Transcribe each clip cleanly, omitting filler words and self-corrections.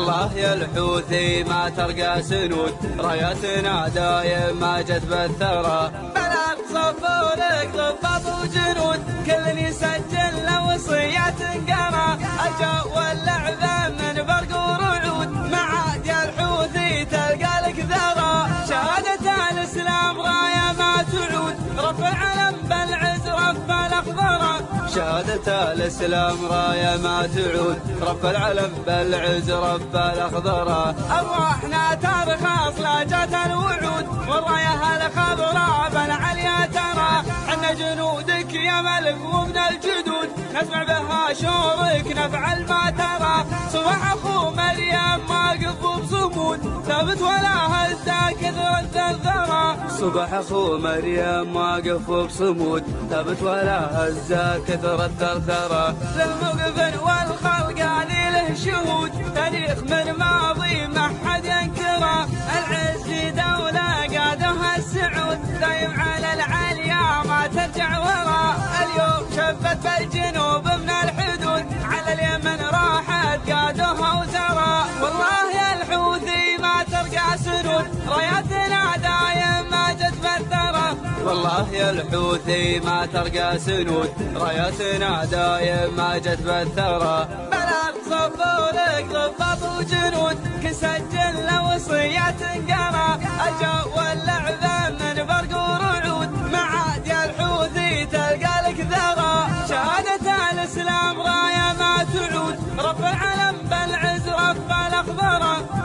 والله يا الحوثي ما ترقى سنود، رايتنا دايم ما جت بالثرى، بلد صفولك ضباط وجنود، كل يسجل له وصيات قرا، الجو واللعبة من برق ورعود، معاد يا الحوثي تلقى لك ذرى، شهادة الإسلام راية ما تعود، رفع علم بالعز رفع الأخضر، شهادة الإسلام راية ما تعود، رفع العلم بالعز رفع الأخضر، أرواحنا ترخص لا جات الوعود، والراية الخضراء بالعليا ترى، حنا جنودك يا ملك ومن الجدود، نسمع بها شورك نفعل ما ترى، صبح أخو مريم واقف بصمود، ثابت ولا هزا كثر الثرثرة، صبح أخو مريم واقف بصمود، ثابت ولا هزا كثر الثرثرة، للموقف والخلق هذه له شهود، تاريخ من ماضي ما حد ينكره، العز دولة قادها السعود، دايم على العالية ما ترجع ورا، اليوم شفت بالجنوب من الحدود، على اليمن راحت قادها وزرا، والله يا الحوثي ما ترقى سنود، رايتنا دايم ما جت بالثرى، والله يا الحوثي ما ترقى سنود، رايتنا دايم ما جت بالثرى، بلد صفولك ضباط وجنود، كسجل له وصيات قرا، الجو واللعبة من برق ورعود، معاد يا الحوثي تلقى لك ذرى، شهادة الإسلام راية ما تعود، رفع علم بالعز رفع الأخضر،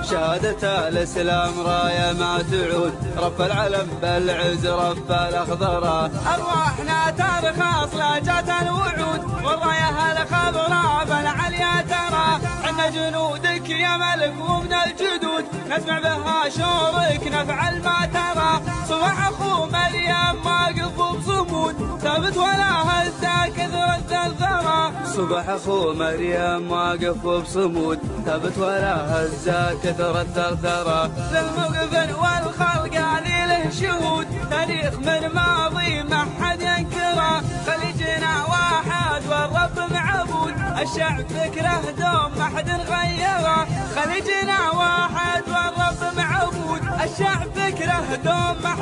شهادة الإسلام راية ما تعود، رفع العلم بالعز رفع الأخضر، أرواحنا ترخص لا جات الوعود، والراية الخضراء بالعليا ترى، حنا جنودك يا ملك ومن الجدود، نسمع بها شورك نفعل ما ترى، صبح أخو مريم واقف بصمود، ثابت ولا هزا كثر الثرثرة، صبح أخو مريم واقف بصمود، ثابت ولا هزا كثر الثرثرة، للموقف والخلق هذه له شهود، تاريخ من ماضي ما حد ينكره، خليجنا واحد والرب معبود، الشعب فكره دوم ما حد غيره، خليجنا واحد والرب معبود، الشعب فكره دوم ما حد